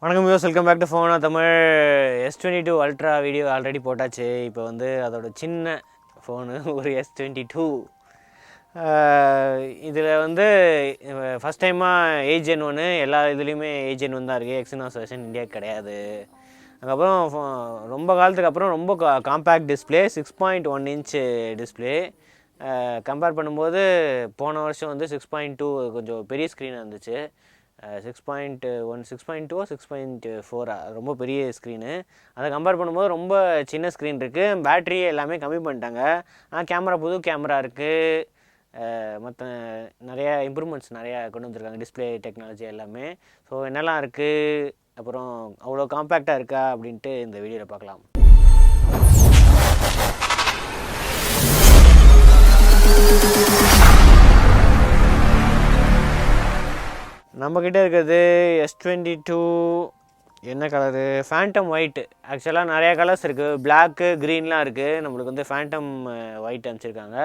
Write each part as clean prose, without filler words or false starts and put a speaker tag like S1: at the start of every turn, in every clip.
S1: வணக்கம் viewers, welcome back to ஃபோனா Tamil. S22 ultra video already போட்டாச்சு. இப்போ வந்து அதோட சின்ன ஃபோனு ஒரு S22. இதில் வந்து ஃபஸ்ட் டைமாக ஏஜென் ஒன்று, எல்லா இதுலேயுமே ஏஜென் ஒன்று தான் இருக்குது. எக்ஸினாஸ் வெர்ஷன் இந்தியா கிடையாது. அதுக்கப்புறம் ரொம்ப காலத்துக்கு அப்புறம் ரொம்ப compact display, 6.1 inch display. Compare பண்ணும்போது போன வருஷம் வந்து 6.2 கொஞ்சம் பெரிய ஸ்க்ரீனாக இருந்துச்சு. 6.1 6.2 6.4 ரொம்ப பெரிய ஸ்க்ரீனு. அதை கம்பேர் பண்ணும்போது ரொம்ப சின்ன ஸ்க்ரீன் இருக்குது. பேட்ரி எல்லாமே கம்மி பண்ணிட்டாங்க. கேமரா புது கேமரா இருக்குது. மற்ற நிறையா இம்ப்ரூவ்மெண்ட்ஸ் நிறையா கொண்டு வந்திருக்காங்க, டிஸ்பிளே டெக்னாலஜி எல்லாமே. ஸோ என்னெல்லாம் இருக்குது, அப்புறம் அவ்வளோ காம்பேக்டாக இருக்கா அப்படின்ட்டு இந்த வீடியோவில் பார்க்கலாம். நம்மக்கிட்ட இருக்கிறது S22. என்ன கலரு? Phantom white. ஆக்சுவலாக நிறையா கலர்ஸ் இருக்குது, பிளாக்கு க்ரீன்லாம் இருக்குது. நம்மளுக்கு வந்து ஃபேண்டம் ஒயிட் அனுப்பிச்சிருக்காங்க.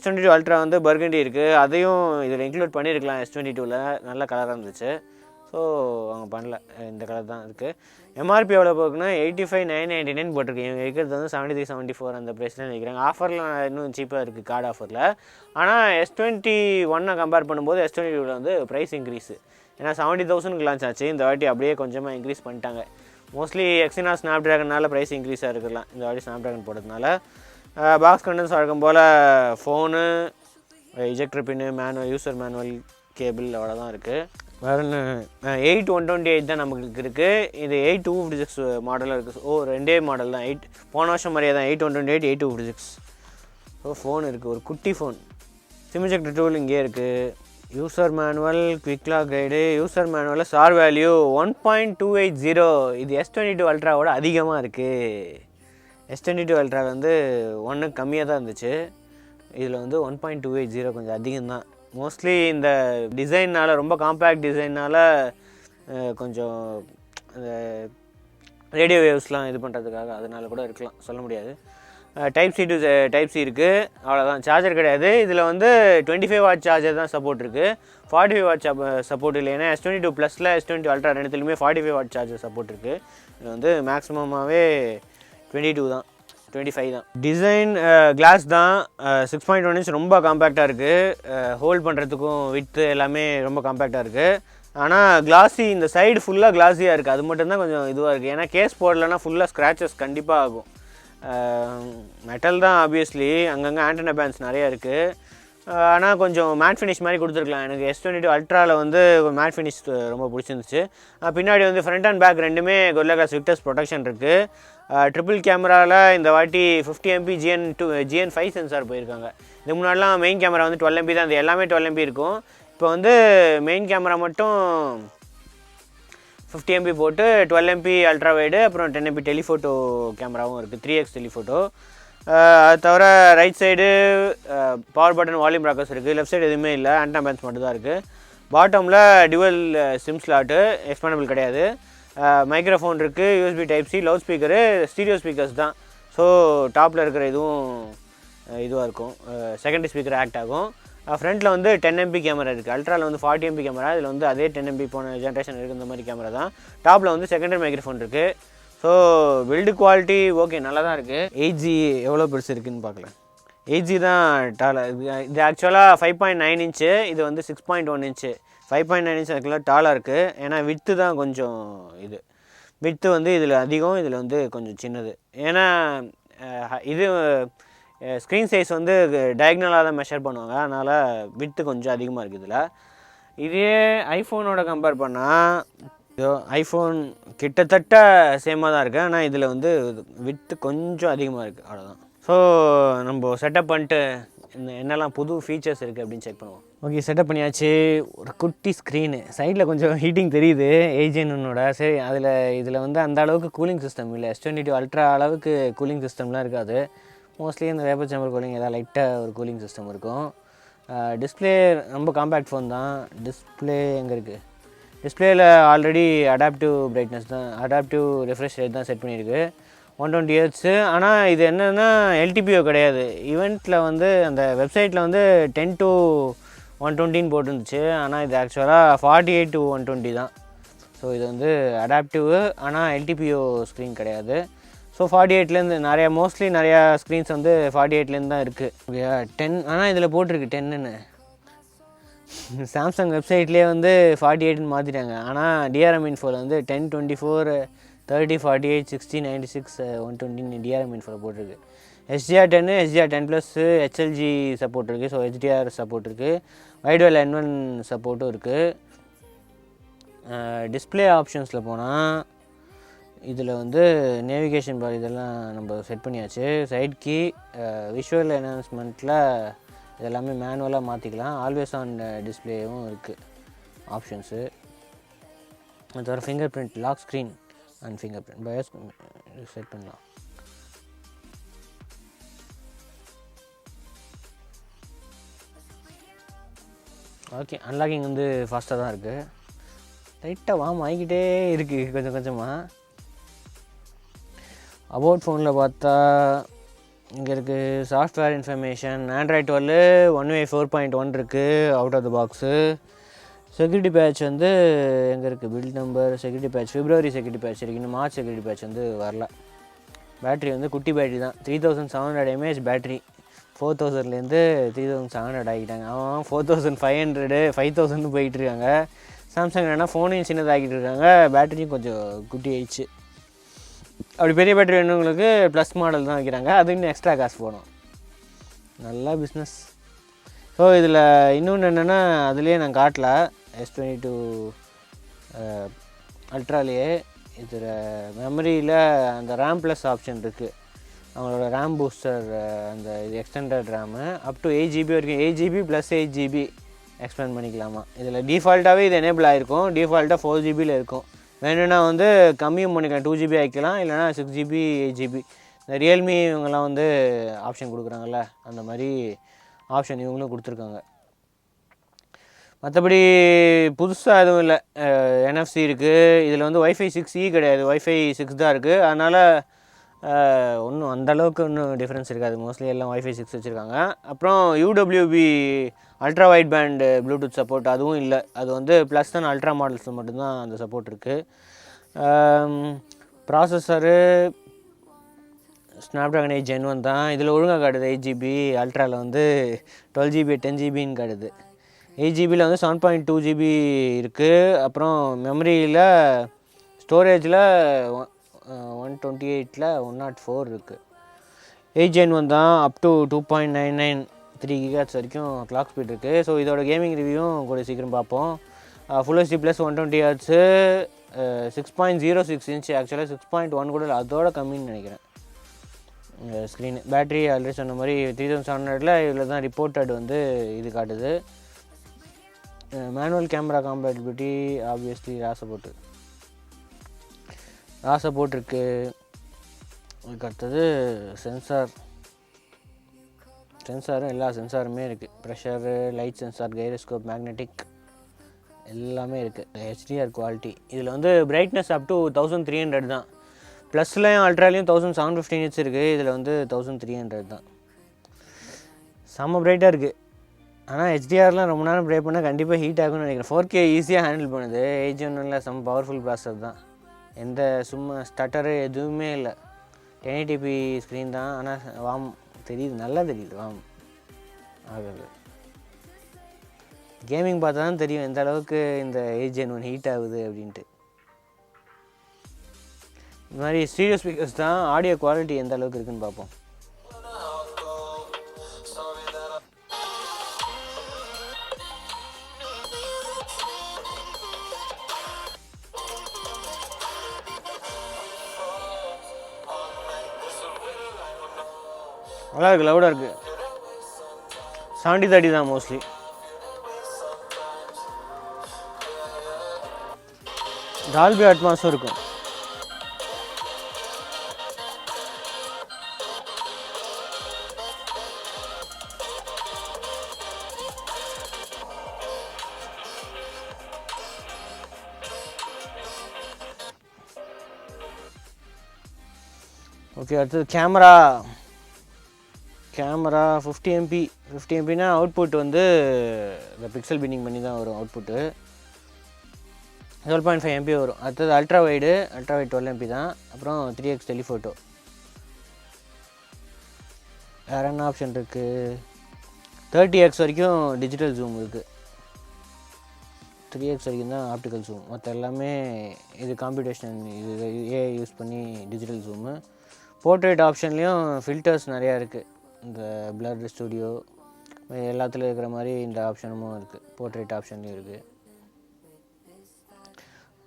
S1: S22 அல்ட்ரா வந்து பர்கண்டி இருக்குது, அதையும் இதில் இன்க்ளூட் பண்ணியிருக்கலாம். S22ல் நல்ல கலராக இருந்துச்சு. ஸோ அவங்க பண்ணல, இந்த கலர் தான் இருக்குது. எம்ஆர்பி எவ்வளோ போக்குன்னா 85,999 போட்டிருக்கு. இவங்க இருக்கிறது வந்து 73-74 அந்த ப்ரைஸில் நிற்கிறாங்க. ஆஃபரில் இன்னும் சீப்பாக இருக்குது, கார்டு ஆஃபரில். ஆனால் S21 கம்பேர் பண்ணும்போது S22வில் வந்து ப்ரைஸ் இன்க்ரீஸு. ஏன்னா 70,000க்கு லான்ச் ஆச்சு. இந்த வாட்டி அப்படியே கொஞ்சமாக இன்க்ரீஸ் பண்ணிட்டாங்க. மோஸ்ட்லி எக்ஸினா ஸ்னாப்ட்ராகனால் ப்ரைஸ் இன்க்ரீஸாக இருக்கலாம். இந்த வாட்டி ஸ்னாப்ட்ராகன் போடுறதுனால பாக்ஸ் கண்டென்ட்ஸ் வழக்கம் போல் ஃபோனு, இஜெக்டர் பின்னு, மேனுவல், யூசர் மேனுவல், கேபிள் அவ்வளோதான் இருக்குது. வேறு 8/128 தான் நமக்கு இருக்குது. இது 8/256 மாடலாக இருக்குது. ரெண்டே மாடல் தான். போன வருஷம் மாதிரியே தான், 8/128 8/256. ஸோ ஃபோன் இருக்குது, ஒரு குட்டி ஃபோன். சிம் இஜெக்டர் டூல் இங்கே இருக்குது. User manual, quick lock guide. User மேனுவலில் சார் வேல்யூ 1.280. இது S22 அல்ட்ராவோட அதிகமாக இருக்குது. S22 அல்ட்ரா வந்து 1 கம்மியாக தான் இருந்துச்சு. இதில் வந்து 1.280 கொஞ்சம் அதிகம்தான். மோஸ்ட்லி இந்த டிசைன்னால், ரொம்ப காம்பேக்ட் டிசைன்னால் கொஞ்சம் ரேடியோ வேவ்ஸ்லாம் இது பண்ணுறதுக்காக அதனால கூட இருக்கலாம், சொல்ல முடியாது. Type C to type C இருக்குது, அவ்வளோதான். சார்ஜர் கிடையாது. இதில் வந்து 25 வாட் சார்ஜர் தான் சப்போர்ட் இருக்குது, 45 வாட் சப்போர்ட் இல்லை. ஏன்னா S22 ப்ளஸில் S22 அல்ட்ரா ரெண்டுத்துலையுமே 45 வாட் சார்ஜர் சப்போர்ட் இருக்குது. இது வந்து மேக்ஸிமமாகவே 22 தான், 25 தான். டிசைன் கிளாஸ் தான். 6.1 இன்ச் ரொம்ப காம்பேக்டாக இருக்குது. ஹோல்ட் பண்ணுறதுக்கும் வித்து எல்லாமே ரொம்ப காம்பேக்டாக இருக்குது. ஆனால் கிளாஸி, இந்த சைடு ஃபுல்லாக கிளாஸியாக இருக்குது. அது மட்டும்தான் கொஞ்சம் இதுவாக இருக்குது. ஏன்னா கேஸ் போடலைன்னா ஃபுல்லாக ஸ்க்ராச்சஸ் கண்டிப்பாக ஆகும். மெட்டல் தான் ஆப்வியஸ்லி, அங்கங்கே ஆண்டனா பேண்ட்ஸ் நிறையா இருக்குது. ஆனால் கொஞ்சம் மேட் ஃபினிஷ் மாதிரி கொடுத்துருக்கலாம். எனக்கு S22 அல்ட்ராவில் வந்து மேட் ஃபினிஷ் ரொம்ப பிடிச்சிருந்துச்சு. பின்னாடி வந்து ஃப்ரண்ட் அண்ட் பேக் ரெண்டுமே கொரில்லா கிளாஸ் விக்டர்ஸ் ப்ரொடெக்ஷன் இருக்குது. ட்ரிபிள் கேமராவில் இந்த வாட்டி 50 MP GN5 சென்சார் போயிருக்காங்க. இதுக்கு முன்னாடிலாம் மெயின் கேமரா வந்து 12 MP தான், அது எல்லாமே 12 MP இருக்கும். இப்போ வந்து மெயின் கேமரா மட்டும் 50 MP போட்டு 12 MP அல்ட்ரா வைடு, அப்புறம் 10 MP டெலிஃபோட்டோ கேமராவும் இருக்குது, 3x டெலிஃபோட்டோ. அது தவிர right side power button, volume Rockers இருக்குது. லெஃப்ட் சைடு எதுவுமே இல்லை, ஆண்டனா பேண்ட்ஸ் மட்டும் தான் இருக்குது. பாட்டமில் டியூவல் சிம் ஸ்லாட்டு, எக்ஸ்பேண்டபிள் கிடையாது. மைக்ரோஃபோன் இருக்குது, USB type C, loud speaker, stereo speakers தான். ஸோ டாப்பில் இருக்கிற இதுவும் இதுவாக இருக்கும், செகண்டரி ஸ்பீக்கர் ஆக்ட் ஆகும். ஃப்ரண்ட்டில் வந்து 10 MP கேமரா இருக்குது. அல்ட்ராவில் வந்து 40 MP கேமரா, இதில் வந்து அதே 10 MP போன ஜென்ரேஷன் இருக்குது, இந்த மாதிரி கேமரா தான். டாப்பில் வந்து செகண்டரி மைக்ரோஃபோன் இருக்குது. ஸோ பில்டு குவாலிட்டி ஓகே, நல்லா தான் இருக்குது. 8G எவ்வளோ பெருசு இருக்குதுன்னு பார்க்கலாம். 8G தான் டாலாக. இது ஆக்சுவலாக 5.9 இன்ச்சு, இது வந்து 6.1 இன்ச்சு. 5.9 இன்ச் அதுக்குள்ள டாலாக இருக்குது. ஏன்னா வித்து தான் கொஞ்சம், இது வித்து வந்து இதில் அதிகம், இதில் வந்து கொஞ்சம் சின்னது. ஏன்னா இது ஸ்க்ரீன் சைஸ் வந்து டயக்னலாக தான் மெஷர் பண்ணுவாங்க, அதனால் வித்து கொஞ்சம் அதிகமாக இருக்குது இதில். இதே ஐஃபோனோட கம்பேர் பண்ணால் ஐஃபோன் கிட்டத்தட்ட சேமாக தான் இருக்குது, ஆனால் இதில் வந்து வித்து கொஞ்சம் அதிகமாக இருக்குது, அவ்வளோதான். ஸோ நம்ம செட்டப் பண்ணிட்டு என்னெல்லாம் புது ஃபீச்சர்ஸ் இருக்குது அப்படின்னு செக் பண்ணுவோம். ஓகே, செட்டப் பண்ணியாச்சு. ஒரு குட்டி ஸ்க்ரீனு, சைடில் கொஞ்சம் ஹீட்டிங் தெரியுது ஏஜென்னோட. சரி, இதில் வந்து அந்த அளவுக்கு கூலிங் சிஸ்டம் இல்லை. S22 அல்ட்ரா அளவுக்கு கூலிங் சிஸ்டம்லாம் இருக்காது. மோஸ்ட்லி இந்த வேப்பர் சேம்பர் கூலிங், ஏதாவது லைட்டாக ஒரு கூலிங் சிஸ்டம் இருக்கும். டிஸ்பிளே ரொம்ப காம்பேக்ட் ஃபோன் தான். டிஸ்பிளே எங்கே இருக்குது? டிஸ்பிளேயில் ஆல்ரெடி அடாப்டிவ் பிரைட்னஸ் தான், அடாப்டிவ் ரெஃப்ரெஷ் ரேட் தான் செட் பண்ணியிருக்கு, 120 Hz. ஆனால் இது என்னென்னா LTPO கிடையாது. ஈவெண்ட்டில் வந்து அந்த வெப்சைட்டில் வந்து 10 to 120 போட்டுருந்துச்சு. ஆனால் இது ஆக்சுவலாக 48 to 120 தான். ஸோ இது வந்து அடாப்டிவ், ஆனால் எல்டிபிஓ ஸ்க்ரீன் கிடையாது. ஸோ 48லேருந்து மோஸ்ட்லி நிறையா ஸ்க்ரீன்ஸ் வந்து 48லேருந்து தான் இருக்குது. ஓகேயா 10, ஆனால் இதில் போட்டிருக்கு 10ன்னு. சாம்சங் வெப்சைட்லேயே வந்து 48ன்னு மாற்றிட்டாங்க. ஆனால் டிஆர்எம் இன்ஃபோவில் வந்து 10, 24, 30, 48, 60, 96, 120 டிஆர்எம் இன்ஃபோவில் போட்டிருக்கு. HDR10, HDR10+, ஹெச்எல்ஜி சப்போர்ட் இருக்குது. ஸோ HDR சப்போர்ட் இருக்குது. வைட்வேல் N1 சப்போர்ட்டும் இருக்குது. டிஸ்பிளே ஆப்ஷன்ஸில் போனால் இதில் வந்து நேவிகேஷன் பார் இதெல்லாம் நம்ம செட் பண்ணியாச்சு. சைட் கீ, விஷுவல் என்ஹான்ஸ்மெண்ட்டில் இதெல்லாமே மேனுவலாக மாற்றிக்கலாம். ஆல்வேஸ் ஆன் டிஸ்பிளேவும் இருக்குது ஆப்ஷன்ஸு. அது தவிர fingerprint, lock screen and fingerprint பயோஸ் செட் பண்ணலாம். ஓகே, அன்லாக்கிங் வந்து ஃபாஸ்ட்டாக தான் இருக்குது. லைட்டாக வார்ம் ஆகிக்கிட்டே இருக்குது கொஞ்சம் கொஞ்சமாக. அபவுட் ஃபோனில் பார்த்தா இங்கே இருக்குது software information. Android 12 One UI 4.1 இருக்குது out of the box. Security patch வந்து எங்கே இருக்குது, build number, security patch February security patch இருக்குது. இன்னும் மார்ச் செக்யூரிட்டி பேட்ச் வந்து வரல. பேட்ரி வந்து குட்டி பேட்ரி தான், 3700 mAh பேட்ரி. 4000லேருந்து 3700 ஆகிட்டாங்க. அவன் 4500, 5000 போயிட்டுருக்காங்க. சாம்சங் என்னென்னா ஃபோனையும் சின்னதாகிட்டு இருக்காங்க, பேட்டரியும் கொஞ்சம் குட்டி ஆயிடுச்சு. அப்படி பெரிய பேட்டரி வேணுங்களுக்கு ப்ளஸ் மாடல் தான் வைக்கிறாங்க, அது இன்னும் எக்ஸ்ட்ரா காசு போகணும். நல்லா பிஸ்னஸ். ஸோ இதில் இன்னொன்று என்னென்னா, அதுலேயே நான் காட்டல S22 அல்ட்ராலேயே இதில் மெமரியில் அந்த ரேம் ப்ளஸ் ஆப்ஷன் இருக்குது. அவங்களோட ரேம் பூஸ்டர், அந்த இது extended RAM up to 8GB வரைக்கும், 8GB + 8GB எக்ஸ்பேண்ட் பண்ணிக்கலாமா. இதில் டிஃபால்ட்டாகவே இது எனேபிள் ஆகிருக்கும். டிஃபால்ட்டாக 4GBயில் இருக்கும். வேணும்னா வந்து கம்மியும் பண்ணிக்கலாம், 2GB ஆகிக்கலாம், இல்லைனா 6GB 8GB. இந்த ரியல்மி இவங்கெல்லாம் வந்து ஆப்ஷன் கொடுக்குறாங்கல்ல, அந்த மாதிரி ஆப்ஷன் இவங்களும் கொடுத்துருக்காங்க. மற்றபடி புதுசாக எதுவும் இல்லை. NFC இருக்குது. இதில் வந்து Wi-Fi 6E கிடையாது, Wi-Fi 6 தான் இருக்குது. அதனால் ஒன்றும் அந்தளவுக்கு ஒன்றும் டிஃப்ரென்ஸ் இருக்காது. மோஸ்ட்லி எல்லாம் Wi-Fi 6 வச்சுருக்காங்க. அப்புறம் UWB ultra wide band Bluetooth support அதுவும் இல்லை. அது வந்து ப்ளஸ் அண்ட் அல்ட்ரா மாடல்ஸில் மட்டும்தான் அந்த சப்போர்ட் இருக்குது. ப்ராசஸரு Snapdragon 8 Gen 1 தான். இதில் ஒழுங்காக காட்டுது 8GB, அல்ட்ராவில் வந்து 12GB 10GBன்னு காட்டுது. 8GBயில் வந்து 7.2GB இருக்குது. அப்புறம் மெமரியில் ஸ்டோரேஜில் 128ல் 104 இருக்குது. 8 Gen 1 தான். அப் டு 2.993 GHz வரைக்கும் கிளாக் ஸ்பீட் இருக்குது. ஸோ இதோட கேமிங் ரிவ்யூவும் கூட சீக்கிரம் பார்ப்போம். Full HD + 120 Hz, 6.06 inch, ஆக்சுவலாக 6.1 கூட இல்லை, அதோட கம்மின்னு நினைக்கிறேன் ஸ்க்ரீனு. பேட்ரி ஆல்ரெடி சொன்ன மாதிரி 3700ல் இதில் தான் ரிப்போர்ட்டட் வந்து இது காட்டுது. மேனுவல் கேமரா காம்பேட்டிபிலிட்டி ஆப்வியஸ்லி ரா சப்போர்ட் இருக்குது. அதுக்கு அடுத்தது சென்சாரும் எல்லா சென்சாருமே இருக்குது. Pressure, light sensor, gyroscope, magnetic எல்லாமே இருக்குது. HDR quality. இதில் வந்து பிரைட்னஸ் அப் டு 1300 தான். ப்ளஸ்லையும் அல்ட்ராலையும் 1750 nits இருக்குது. இதில் வந்து 1300 தான். செம்ம பிரைட்டாக இருக்குது. ஆனால் HDRலாம் ரொம்ப நேரம் ப்ரே பண்ணால் கண்டிப்பாக ஹீட் ஆகும்னு நினைக்கிறேன். 4K ஈஸியாக ஹேண்டில் பண்ணுது. 8 Gen 1ல் செம்ம பவர்ஃபுல் ப்ராசஸர் தான். எந்த சும்மா ஸ்டட்டரு எதுவுமே இல்லை. 1080p ஸ்க்ரீன் தான். ஆனால் வாம் தெரியுது, நல்லா தெரியுது வாம் ஆகுது. கேமிங் பார்த்தா தான் தெரியும் எந்த அளவுக்கு இந்த 8 Gen 1 ஹீட் ஆகுது அப்படின்ட்டு. இந்த மாதிரி ஸ்டீரியோ ஸ்பீக்கர்ஸ் தான். ஆடியோ குவாலிட்டி எந்த அளவுக்கு இருக்குதுன்னு பார்ப்போம். நல்லா இருக்குது, லவுடாக இருக்குது. 70-30 தான் மோஸ்ட்லி. டால்பி அட்மாஸும் இருக்கும். ஓகே, அடுத்தது கேமரா 50 MPனா அவுட்புட் வந்து இந்த பிக்சல் பின்னிங் பண்ணி தான் வரும் அவுட்புட்டு. 12.5 MP வரும். அடுத்தது அல்ட்ரா வைடு 12 MP தான். அப்புறம் 3x டெலிஃபோட்டோ. வேறு என்ன ஆப்ஷன் இருக்குது? 30x வரைக்கும் டிஜிட்டல் ஜூம் இருக்குது. 3x வரைக்கும் தான் ஆப்டிக்கல் ஜூம். மற்ற எல்லாமே இது காம்படிஷன், இது ஏஐ யூஸ் பண்ணி டிஜிட்டல் ஜூமு. போர்ட்ரேட் ஆப்ஷன்லேயும் ஃபில்டர்ஸ் நிறையா இருக்குது. இந்த பிளர் ஸ்டுடியோ எல்லாத்துலேயும் இருக்கிற மாதிரி இந்த ஆப்ஷனும் இருக்குது. போர்ட்ரேட் ஆப்ஷன்லேயும் இருக்குது.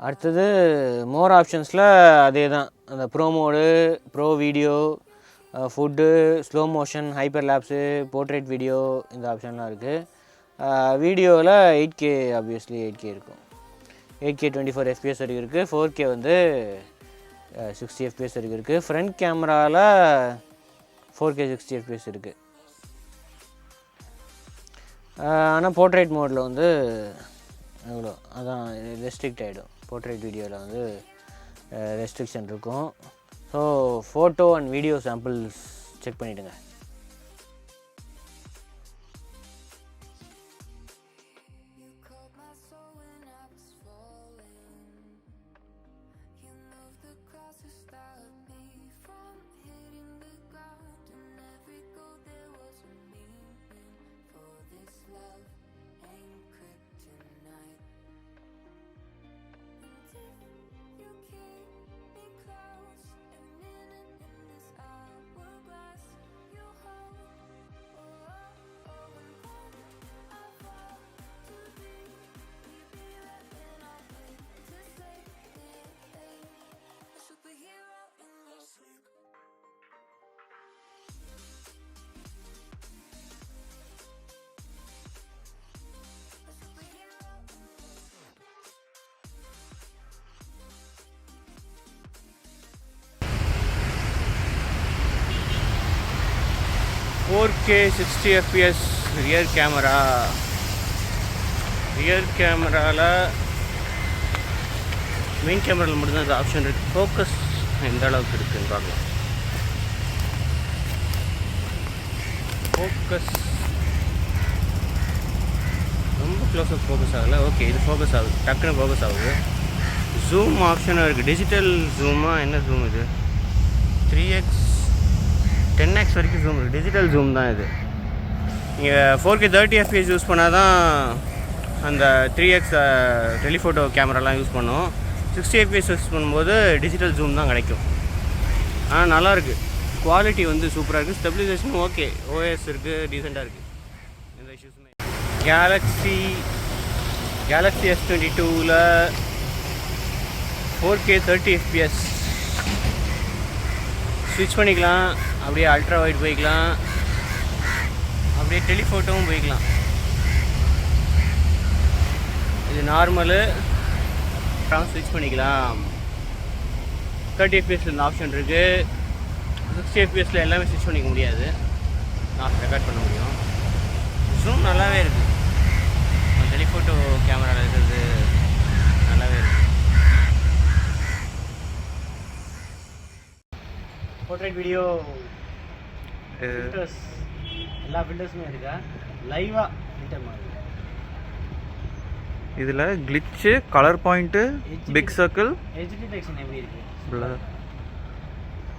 S1: அடுத்தது மோர் ஆப்ஷன்ஸில் அதே தான். அந்த pro mode, pro video, food, slow motion, hyperlapse, portrait video, இந்த ஆப்ஷன்லாம் இருக்குது. வீடியோவில் 8K ஆப்வியஸ்லி 8K இருக்கும். 8K 24 FPS வரைக்கும் இருக்குது. 4K வந்து 60 FPS வரைக்கும் இருக்குது. ஃப்ரண்ட் கேமராவில் 4K 60 FPS இருக்குது. ஆனால் போர்ட்ரேட் மோடில் வந்து எவ்வளோ அதான் ரெஸ்ட்ரிக்ட் ஆகிடும். போர்ட்ரேட் வீடியோவில் வந்து ரெஸ்ட்ரிக்ஷன் இருக்கும். So photo and video samples check பண்ணிவிடுங்க. "4K 60 FPS rear camera." Rear கேமராவில் மெயின் கேமராவில் மட்டும்தான் அந்த ஆப்ஷன் இருக்குது. ஃபோக்கஸ் எந்த அளவுக்கு இருக்குதுன்னு பார்க்கலாம். ஃபோக்கஸ் ரொம்ப க்ளோஸாக ஃபோக்கஸ் ஆகலை. ஓகே, இது ஃபோக்கஸ் ஆகுது, டக்குன்னு ஃபோக்கஸ் ஆகுது. ஜூம் ஆப்ஷனும் இருக்குது. டிஜிட்டல் ஜூமாக என்ன ஜூம் இது? 3x 10x வரைக்கும் ஜூம் இருக்குது. டிஜிட்டல் ஜூம் தான் இது. நீங்கள் 4K 30 FPS யூஸ் பண்ணால் தான் அந்த 3x டெலிஃபோட்டோ கேமராலாம் யூஸ் பண்ணோம். 60 FPS யூஸ் பண்ணும்போது டிஜிட்டல் ஜூம் தான் கிடைக்கும். ஆனால் நல்லாயிருக்கு, குவாலிட்டி வந்து சூப்பராக இருக்குது. ஸ்டெபிலைசேஷனும் ஓகே, OS இருக்குது, டீசெண்டாக இருக்குது, எந்த இஷ்யூஸுமே. Galaxy S22ல் 4K 30 FPS ஸ்விட்ச் பண்ணிக்கலாம். அப்படியே அல்ட்ரா வைட் போய்க்கலாம், அப்படியே டெலிஃபோட்டோவும் போய்க்கலாம். இது நார்மலு, ஸ்விட்ச் பண்ணிக்கலாம். 30 FPS இந்த ஆப்ஷன் இருக்குது. 60 FPSல எல்லாமே ஸ்விட்ச் பண்ணிக்க முடியாது, நான் ரெக்கார்ட் பண்ண முடியும். ஜூம் நல்லாவே இருக்குது. டெலிஃபோட்டோ கேமராவில் இருக்கிறது நல்லாவே இருக்குது. போர்ட்ரேட் வீடியோ ஃபில்டர்ஸ், எல்லா ஃபில்டர்ஸுமே இருக்கா? லைவாக ஃபில்டர் மாதிரி.
S2: இதில் கிளிச்சு, colour point, big circle,
S1: edge detection எப்படி இருக்குது?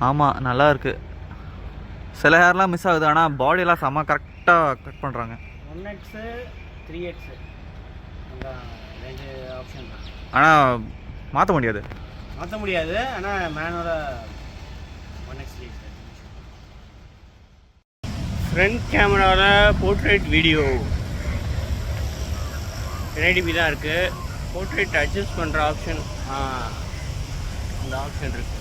S2: ஆமாம், நல்லா இருக்குது. சில ஹேர்லாம் மிஸ் ஆகுது, ஆனால் பாடியெல்லாம் செம்ம கரெக்டாக கட் பண்ணுறாங்க.
S1: 1x 3x அந்த ரெண்டு ஆப்ஷன் தான்.
S2: ஆனால் மாற்ற முடியாது.
S1: ஆனால் மேனுவலாக 1x 3x. ஃப்ரண்ட் கேமராவில் போர்ட்ரேட் வீடியோ 1080p தான் இருக்குது. போர்ட்ரேட் அட்ஜஸ்ட் பண்ணுற ஆப்ஷன் இந்த ஆப்ஷன் இருக்குது.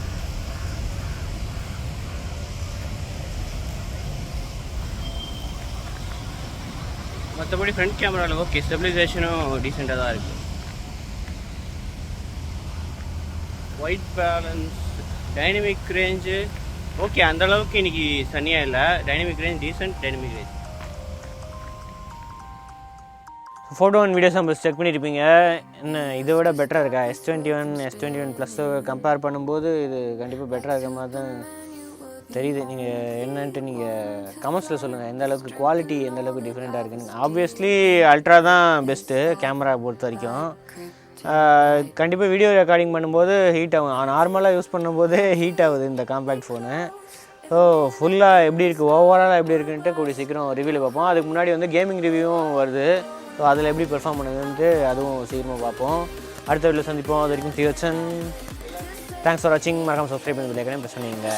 S1: மற்றபடி ஃப்ரண்ட் கேமராவில் ஓகே, ஸ்டெபிலைசேஷனும் டீசெண்டாக தான் இருக்குது. White balance, dynamic range okay, அந்தளவுக்கு இன்றைக்கி சனியாக இல்லை. Dynamic range decent. Dynamic range photo and video samples check பண்ணியிருப்பீங்க. என்ன இதை விட பெட்டராக இருக்கா? S21 ப்ளஸ் கம்பேர் பண்ணும்போது இது கண்டிப்பாக பெட்டராக இருக்கிற மாதிரி தான் தெரியுது. நீங்கள் என்னன்ட்டு நீங்கள் கமெண்ட்ஸில் சொல்லுங்கள், எந்த அளவுக்கு குவாலிட்டி எந்த அளவுக்கு டிஃப்ரெண்ட்டாக இருக்குன்னு. ஆப்வியஸ்லி அல்ட்ரா தான் பெஸ்ட்டு கேமரா பொறுத்த வரைக்கும். கண்டிப்பாக வீடியோ ரெக்கார்டிங் பண்ணும்போது ஹீட் ஆகும். நார்மலாக யூஸ் பண்ணும்போதே ஹீட் ஆகுது இந்த காம்பேக்ட் ஃபோனு. ஸோ ஃபுல்லாக எப்படி இருக்குது, ஓவராலாக எப்படி இருக்குன்ட்டு கூடிய சீக்கிரம் ரிவ்யூவில் பார்ப்போம். அதுக்கு முன்னாடி வந்து கேமிங் ரிவ்யூவும் வருது. ஸோ அதில் எப்படி பெர்ஃபார்ம் பண்ணுதுன்ட்டு அதுவும் சீக்கிரமாக பார்ப்போம். அடுத்த வீடியோவில் சந்திப்போம். அது வரைக்கும் டியோச்சன். தேங்க்ஸ் ஃபார் வாட்சிங். மறக்காம சப்ஸ்கிரைப் பண்ணி ப்ரெஸ் பண்ணிங்க.